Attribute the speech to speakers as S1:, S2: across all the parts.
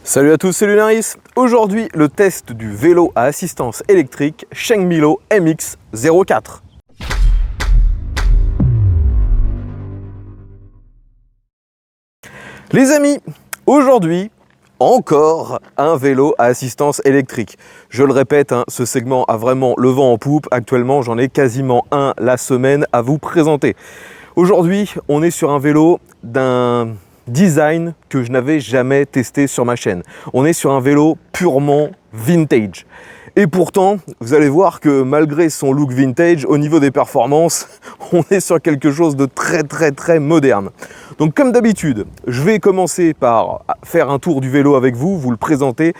S1: Salut à tous, c'est Lunaris. Aujourd'hui, le test du vélo à assistance électrique Shengmilo MX-04. Les amis, aujourd'hui, encore un vélo à assistance électrique. Je le répète, ce segment a vraiment le vent en poupe. Actuellement, j'en ai quasiment un la semaine à vous présenter. Aujourd'hui, on est sur un vélo d'un design que je n'avais jamais testé sur ma chaîne. On est sur un vélo purement vintage. Et pourtant, vous allez voir que malgré son look vintage, au niveau des performances, on est sur quelque chose de très moderne. Donc comme d'habitude, je vais commencer par faire un tour du vélo avec vous, vous le présenter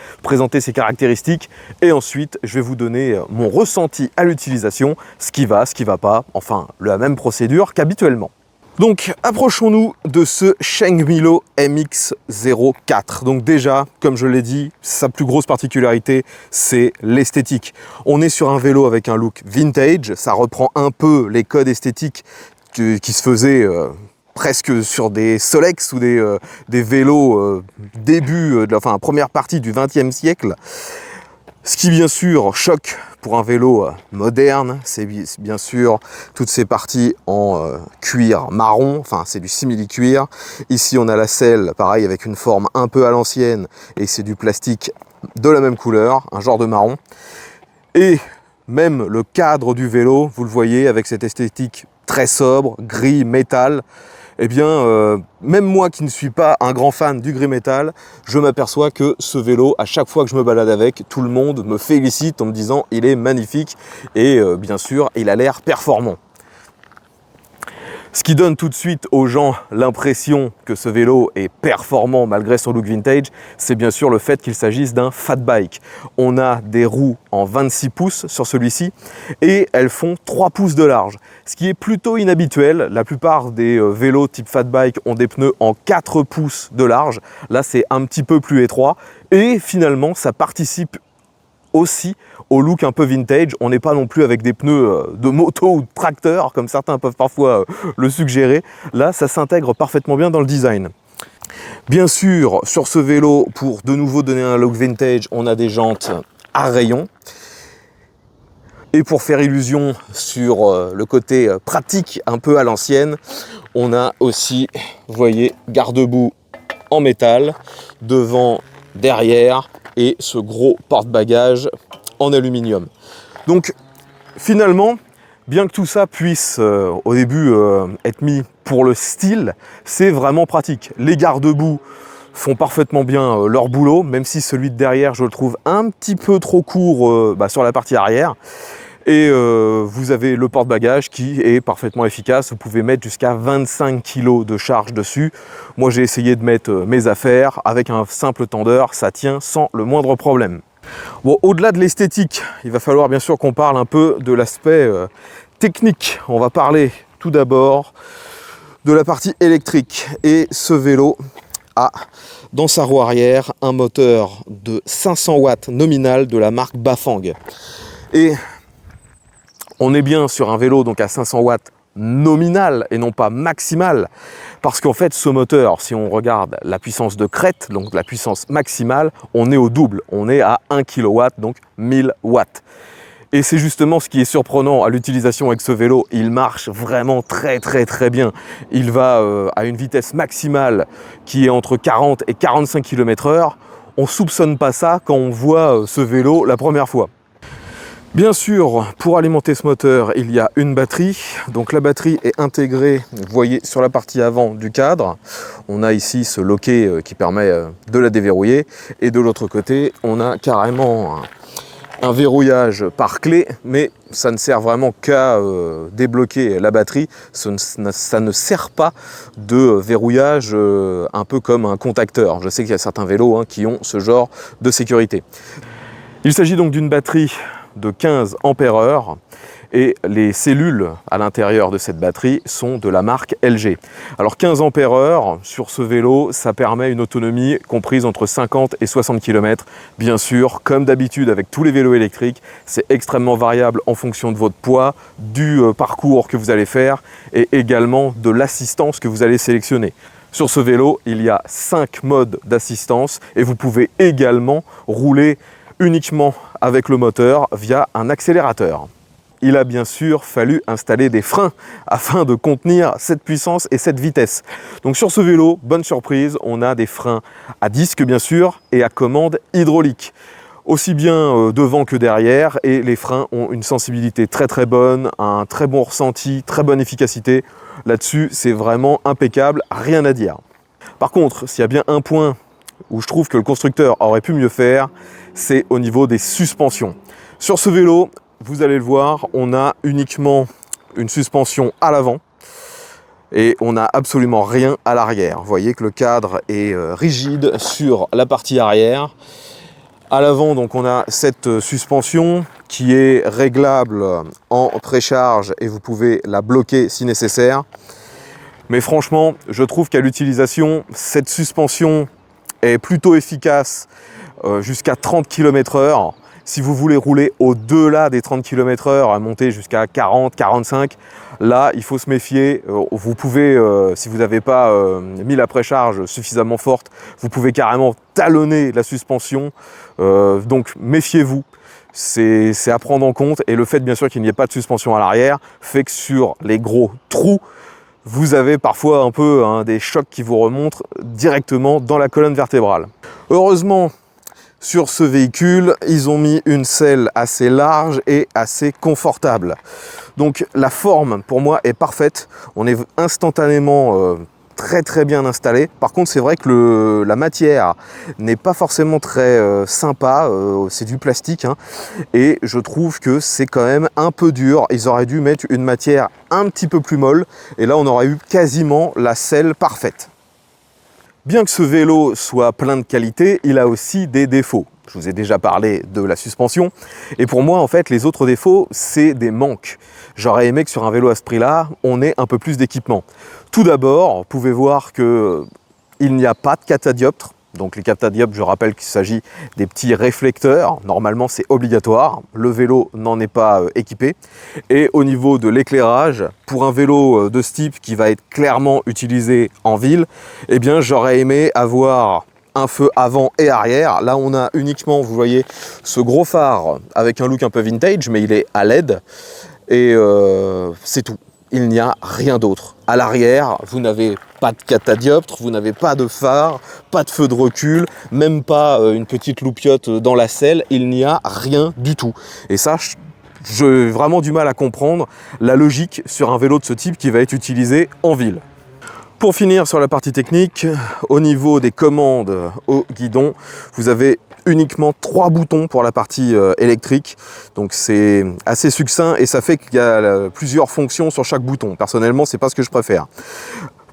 S1: ses caractéristiques, et ensuite je vais vous donner mon ressenti à l'utilisation, ce qui va pas, enfin la même procédure qu'habituellement. Donc approchons-nous de ce Shengmilo MX-04. Donc déjà, comme je l'ai dit, sa plus grosse particularité, c'est l'esthétique. On est sur un vélo avec un look vintage, ça reprend un peu les codes esthétiques qui se faisaient presque sur des Solex ou des vélos première partie du XXe siècle. Ce qui bien sûr choque pour un vélo moderne, c'est bien sûr toutes ces parties en cuir marron, enfin c'est du simili-cuir. Ici on a la selle, pareil avec une forme un peu à l'ancienne, et c'est du plastique de la même couleur, un genre de marron. Et même le cadre du vélo, vous le voyez, avec cette esthétique très sobre, gris, métal. Eh bien, même moi qui ne suis pas un grand fan du gris métal, je m'aperçois que ce vélo, à chaque fois que je me balade avec, tout le monde me félicite en me disant il est magnifique et bien sûr, il a l'air performant. Ce qui donne tout de suite aux gens l'impression que ce vélo est performant malgré son look vintage, c'est bien sûr le fait qu'il s'agisse d'un fat bike. On a des roues en 26 pouces sur celui-ci et elles font 3 pouces de large, ce qui est plutôt inhabituel. La plupart des vélos type fat bike ont des pneus en 4 pouces de large. Là, c'est un petit peu plus étroit et finalement, ça participe aussi au look un peu vintage. On n'est pas non plus avec des pneus de moto ou de tracteur comme certains peuvent parfois le suggérer. Là, ça s'intègre parfaitement bien dans le design. Bien sûr, sur ce vélo, pour de nouveau donner un look vintage, on a des jantes à rayons. Et pour faire illusion sur le côté pratique, un peu à l'ancienne, on a aussi, vous voyez, garde-boue en métal, devant, derrière, et ce gros porte-bagages en aluminium. Donc finalement, bien que tout ça puisse au début être mis pour le style, c'est vraiment pratique. Les garde-boue font parfaitement bien leur boulot, même si celui de derrière, je le trouve un petit peu trop court sur la partie arrière. Et vous avez le porte-bagages qui est parfaitement efficace. Vous pouvez mettre jusqu'à 25 kg de charge dessus. Moi, j'ai essayé de mettre mes affaires avec un simple tendeur. Ça tient sans le moindre problème. Bon, au-delà de l'esthétique, il va falloir bien sûr qu'on parle un peu de l'aspect technique. On va parler tout d'abord de la partie électrique. Et ce vélo a dans sa roue arrière un moteur de 500 watts nominal de la marque Bafang. Et on est bien sur un vélo donc à 500 watts nominal et non pas maximal, parce qu'en fait ce moteur, si on regarde la puissance de crête, donc la puissance maximale, on est au double, on est à 1 kW, donc 1000 watts. Et c'est justement ce qui est surprenant à l'utilisation avec ce vélo, il marche vraiment très bien. Il va à une vitesse maximale qui est entre 40 et 45 km/h. On ne soupçonne pas ça quand on voit ce vélo la première fois. Bien sûr, pour alimenter ce moteur, il y a une batterie. Donc la batterie est intégrée, vous voyez, sur la partie avant du cadre. On a ici ce loquet qui permet de la déverrouiller. Et de l'autre côté, on a carrément un verrouillage par clé, mais ça ne sert vraiment qu'à débloquer la batterie. Ça ne sert pas de verrouillage un peu comme un contacteur. Je sais qu'il y a certains vélos qui ont ce genre de sécurité. Il s'agit donc d'une batterie de 15 ampères-heure et les cellules à l'intérieur de cette batterie sont de la marque LG. Alors 15 ampères-heure sur ce vélo, ça permet une autonomie comprise entre 50 et 60 km. Bien sûr, comme d'habitude avec tous les vélos électriques, c'est extrêmement variable en fonction de votre poids, du parcours que vous allez faire et également de l'assistance que vous allez sélectionner. Sur ce vélo, il y a 5 modes d'assistance et vous pouvez également rouler uniquement avec le moteur via un accélérateur. Il a bien sûr fallu installer des freins afin de contenir cette puissance et cette vitesse. Donc sur ce vélo, bonne surprise, on a des freins à disque bien sûr et à commande hydraulique. Aussi bien devant que derrière, et les freins ont une sensibilité très bonne, un très bon ressenti, très bonne efficacité. Là-dessus, c'est vraiment impeccable, rien à dire. Par contre, s'il y a bien un point où je trouve que le constructeur aurait pu mieux faire, c'est au niveau des suspensions. Sur ce vélo, vous allez le voir, on a uniquement une suspension à l'avant et on n'a absolument rien à l'arrière. Vous voyez que le cadre est rigide sur la partie arrière. À l'avant, donc, on a cette suspension qui est réglable en précharge et vous pouvez la bloquer si nécessaire. Mais franchement, je trouve qu'à l'utilisation, cette suspension est plutôt efficace jusqu'à 30 km/h. Si vous voulez rouler au-delà des 30 km/h, à monter jusqu'à 40, 45, là, il faut se méfier. Vous pouvez, si vous n'avez pas mis la précharge suffisamment forte, vous pouvez carrément talonner la suspension. Donc, méfiez-vous. C'est à prendre en compte. Et le fait, bien sûr, qu'il n'y ait pas de suspension à l'arrière fait que sur les gros trous, vous avez parfois un peu des chocs qui vous remontent directement dans la colonne vertébrale. Heureusement, sur ce véhicule, ils ont mis une selle assez large et assez confortable. Donc la forme, pour moi, est parfaite. On est instantanément très bien installé. Par contre, c'est vrai que la matière n'est pas forcément très sympa. C'est du plastique. Et je trouve que c'est quand même un peu dur. Ils auraient dû mettre une matière un petit peu plus molle. Et là, on aurait eu quasiment la selle parfaite. Bien que ce vélo soit plein de qualités, il a aussi des défauts. Je vous ai déjà parlé de la suspension. Et pour moi, en fait, les autres défauts, c'est des manques. J'aurais aimé que sur un vélo à ce prix-là, on ait un peu plus d'équipement. Tout d'abord, vous pouvez voir qu'il n'y a pas de catadioptre. Donc les catadioptres, je rappelle qu'il s'agit des petits réflecteurs. Normalement, c'est obligatoire. Le vélo n'en est pas équipé. Et au niveau de l'éclairage, pour un vélo de ce type qui va être clairement utilisé en ville, eh bien, j'aurais aimé avoir un feu avant et arrière. Là, on a uniquement, vous voyez, ce gros phare avec un look un peu vintage, mais il est à LED. Et c'est tout. Il n'y a rien d'autre. À l'arrière, vous n'avez pas de catadioptre, vous n'avez pas de phare, pas de feu de recul, même pas une petite loupiote dans la selle. Il n'y a rien du tout. Et ça, j'ai vraiment du mal à comprendre la logique sur un vélo de ce type qui va être utilisé en ville. Pour finir sur la partie technique, au niveau des commandes au guidon, vous avez uniquement 3 boutons pour la partie électrique. Donc c'est assez succinct et ça fait qu'il y a plusieurs fonctions sur chaque bouton. Personnellement, c'est pas ce que je préfère.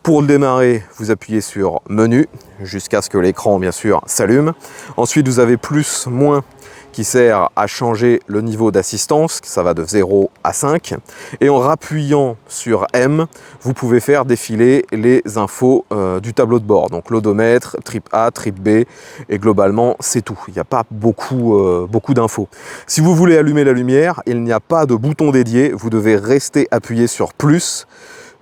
S1: Pour le démarrer, vous appuyez sur menu jusqu'à ce que l'écran, bien sûr, s'allume. Ensuite, vous avez plus, moins qui sert à changer le niveau d'assistance, ça va de 0 à 5. Et en rappuyant sur M, vous pouvez faire défiler les infos du tableau de bord. Donc l'odomètre, trip A, trip B, et globalement, c'est tout. Il n'y a pas beaucoup d'infos. Si vous voulez allumer la lumière, il n'y a pas de bouton dédié. Vous devez rester appuyé sur plus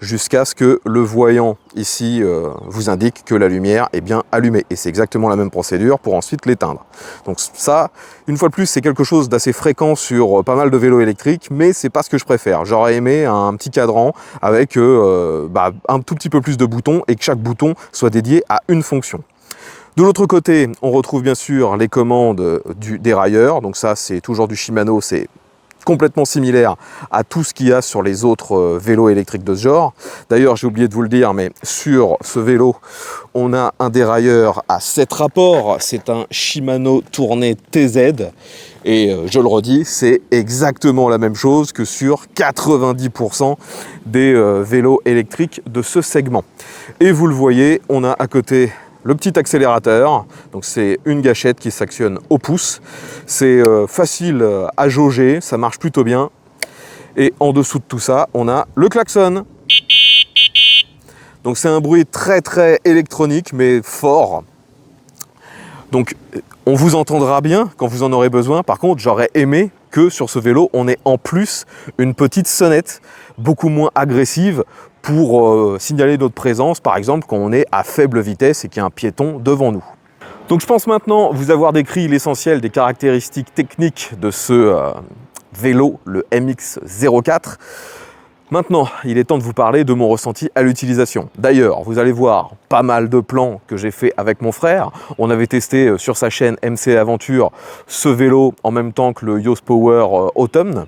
S1: jusqu'à ce que le voyant ici vous indique que la lumière est bien allumée. Et c'est exactement la même procédure pour ensuite l'éteindre. Donc ça, une fois de plus, c'est quelque chose d'assez fréquent sur pas mal de vélos électriques, mais c'est pas ce que je préfère. J'aurais aimé un petit cadran avec un tout petit peu plus de boutons et que chaque bouton soit dédié à une fonction. De l'autre côté, on retrouve bien sûr les commandes du dérailleur. Donc ça, c'est toujours du Shimano, c'est complètement similaire à tout ce qu'il y a sur les autres vélos électriques de ce genre. D'ailleurs, j'ai oublié de vous le dire, mais sur ce vélo, on a un dérailleur à 7 rapports. C'est un Shimano tourné TZ. Et je le redis, c'est exactement la même chose que sur 90% des vélos électriques de ce segment. Et vous le voyez, on a à côté le petit accélérateur, donc c'est une gâchette qui s'actionne au pouce. C'est facile à jauger, ça marche plutôt bien. Et en dessous de tout ça, on a le klaxon. Donc c'est un bruit très électronique, mais fort. Donc on vous entendra bien quand vous en aurez besoin. Par contre, j'aurais aimé que sur ce vélo, on ait en plus une petite sonnette beaucoup moins agressive pour signaler notre présence, par exemple quand on est à faible vitesse et qu'il y a un piéton devant nous. Donc je pense maintenant vous avoir décrit l'essentiel des caractéristiques techniques de ce vélo, le MX-04. Maintenant, il est temps de vous parler de mon ressenti à l'utilisation. D'ailleurs, vous allez voir pas mal de plans que j'ai fait avec mon frère. On avait testé sur sa chaîne MC Aventure ce vélo en même temps que le Yoast Power Autumn.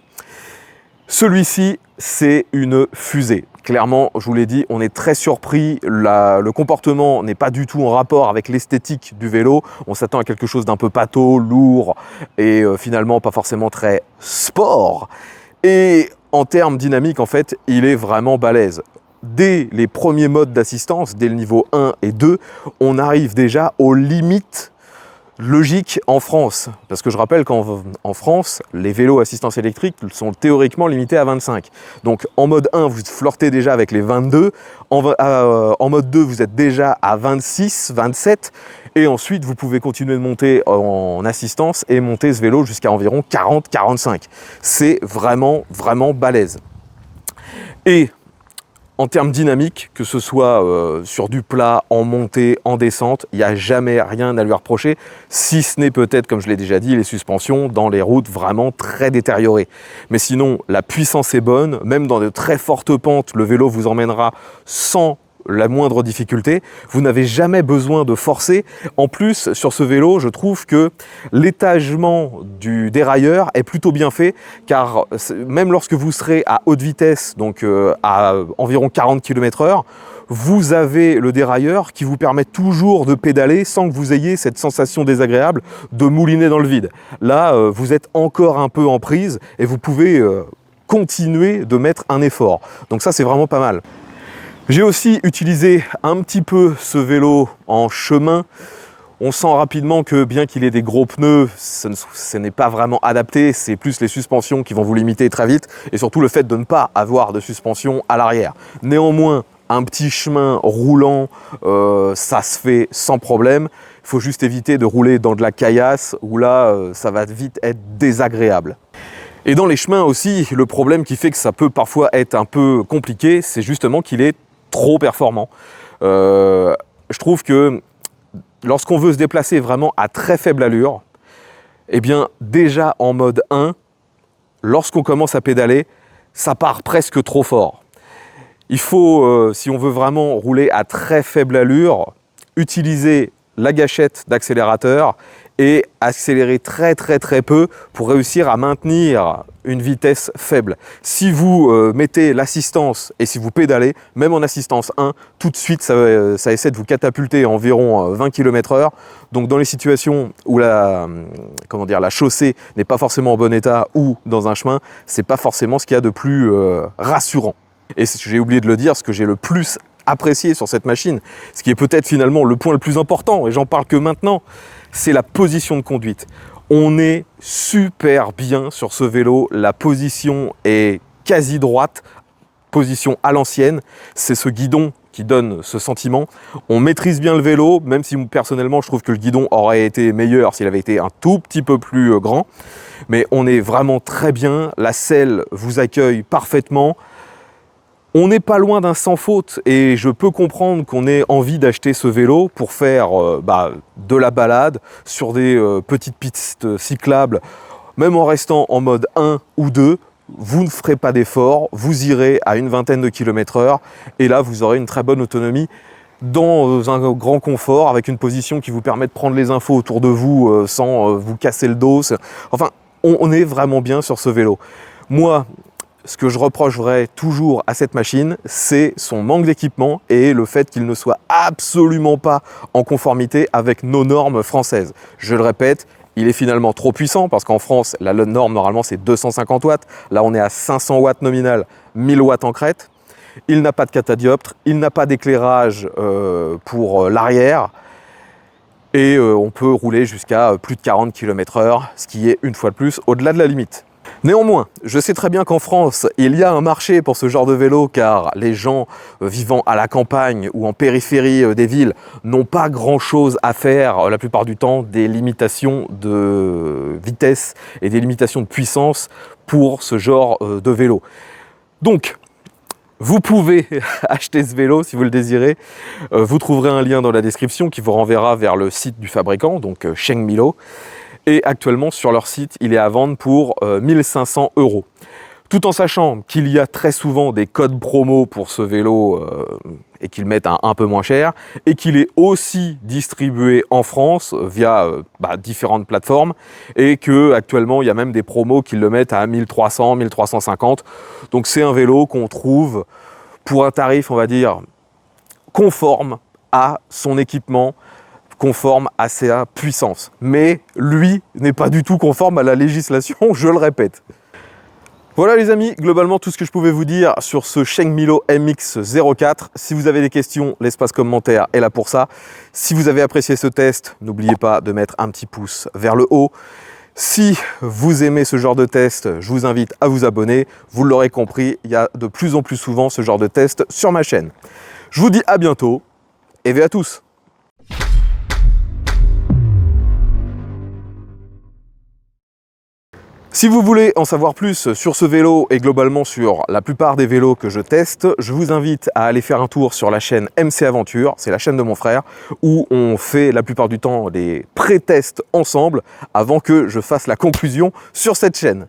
S1: Celui-ci, c'est une fusée. Clairement, je vous l'ai dit, on est très surpris. Le comportement n'est pas du tout en rapport avec l'esthétique du vélo. On s'attend à quelque chose d'un peu pâteau, lourd et finalement pas forcément très sport. Et en termes dynamiques, en fait, il est vraiment balèze. Dès les premiers modes d'assistance, dès le niveau 1 et 2, on arrive déjà aux limites logiques en France. Parce que je rappelle qu'en France, les vélos assistance électrique sont théoriquement limités à 25. Donc en mode 1, vous flirtez déjà avec les 22. En mode 2, vous êtes déjà à 26, 27. Et ensuite, vous pouvez continuer de monter en assistance et monter ce vélo jusqu'à environ 40, 45. C'est vraiment, vraiment balèze. Et en termes dynamiques, que ce soit sur du plat, en montée, en descente, il n'y a jamais rien à lui reprocher, si ce n'est peut-être, comme je l'ai déjà dit, les suspensions dans les routes vraiment très détériorées. Mais sinon, la puissance est bonne, même dans de très fortes pentes, le vélo vous emmènera sans la moindre difficulté, vous n'avez jamais besoin de forcer. En plus, sur ce vélo, je trouve que l'étagement du dérailleur est plutôt bien fait, car même lorsque vous serez à haute vitesse, donc à environ 40 km/h, vous avez le dérailleur qui vous permet toujours de pédaler sans que vous ayez cette sensation désagréable de mouliner dans le vide. Là, vous êtes encore un peu en prise et vous pouvez continuer de mettre un effort. Donc ça, c'est vraiment pas mal. J'ai aussi utilisé un petit peu ce vélo en chemin. On sent rapidement que bien qu'il ait des gros pneus, ce n'est pas vraiment adapté. C'est plus les suspensions qui vont vous limiter très vite et surtout le fait de ne pas avoir de suspension à l'arrière. Néanmoins, un petit chemin roulant, ça se fait sans problème. Il faut juste éviter de rouler dans de la caillasse où là, ça va vite être désagréable. Et dans les chemins aussi, le problème qui fait que ça peut parfois être un peu compliqué, c'est justement qu'il est trop performant. Je trouve que lorsqu'on veut se déplacer vraiment à très faible allure, eh bien déjà en mode 1, lorsqu'on commence à pédaler, ça part presque trop fort. Il faut, si on veut vraiment rouler à très faible allure, utiliser la gâchette d'accélérateur et accélérer très peu pour réussir à maintenir une vitesse faible. Si vous mettez l'assistance et si vous pédalez, même en assistance 1, tout de suite ça essaie de vous catapulter à environ 20 km/h. Donc dans les situations où la chaussée n'est pas forcément en bon état ou dans un chemin, c'est pas forcément ce qu'il y a de plus rassurant. Et j'ai oublié de le dire, ce que j'ai le plus apprécié sur cette machine, ce qui est peut-être finalement le point le plus important, et j'en parle que maintenant, c'est la position de conduite. On est super bien sur ce vélo, la position est quasi droite, position à l'ancienne, c'est ce guidon qui donne ce sentiment. On maîtrise bien le vélo, même si personnellement je trouve que le guidon aurait été meilleur s'il avait été un tout petit peu plus grand, mais on est vraiment très bien, la selle vous accueille parfaitement. On n'est pas loin d'un sans faute et je peux comprendre qu'on ait envie d'acheter ce vélo pour faire de la balade sur des petites pistes cyclables, même en restant en mode 1 ou 2, vous ne ferez pas d'effort, vous irez à une vingtaine de km/h et là vous aurez une très bonne autonomie dans un grand confort avec une position qui vous permet de prendre les infos autour de vous sans vous casser le dos. Enfin, on est vraiment bien sur ce vélo. Moi, ce que je reprocherais toujours à cette machine, c'est son manque d'équipement et le fait qu'il ne soit absolument pas en conformité avec nos normes françaises. Je le répète, il est finalement trop puissant parce qu'en France, la norme normalement c'est 250 watts. Là, on est à 500 watts nominal, 1000 watts en crête. Il n'a pas de catadioptre, il n'a pas d'éclairage pour l'arrière. Et on peut rouler jusqu'à plus de 40 km/h, ce qui est une fois de plus au-delà de la limite. Néanmoins, je sais très bien qu'en France, il y a un marché pour ce genre de vélo car les gens vivant à la campagne ou en périphérie des villes n'ont pas grand-chose à faire la plupart du temps des limitations de vitesse et des limitations de puissance pour ce genre de vélo. Donc, Vous pouvez acheter ce vélo si vous le désirez. Vous trouverez un lien dans la description qui vous renverra vers le site du fabricant, donc Sheng Milo. Et actuellement sur leur site, il est à vendre pour 1500 €. Tout en sachant qu'il y a très souvent des codes promo pour ce vélo et qu'ils mettent un peu moins cher, et qu'il est aussi distribué en France via différentes plateformes, et que actuellement il y a même des promos qui le mettent à 1300, 1350. Donc c'est un vélo qu'on trouve pour un tarif, on va dire, conforme à son équipement, conforme à sa puissance. Mais lui n'est pas du tout conforme à la législation, je le répète. Voilà les amis, globalement tout ce que je pouvais vous dire sur ce Sheng Milo MX-04. Si vous avez des questions, l'espace commentaire est là pour ça. Si vous avez apprécié ce test, n'oubliez pas de mettre un petit pouce vers le haut. Si vous aimez ce genre de test, je vous invite à vous abonner. Vous l'aurez compris, il y a de plus en plus souvent ce genre de test sur ma chaîne. Je vous dis à bientôt et vive à tous! Si vous voulez en savoir plus sur ce vélo et globalement sur la plupart des vélos que je teste, je vous invite à aller faire un tour sur la chaîne MC Aventure, c'est la chaîne de mon frère, où on fait la plupart du temps des pré-tests ensemble avant que je fasse la conclusion sur cette chaîne.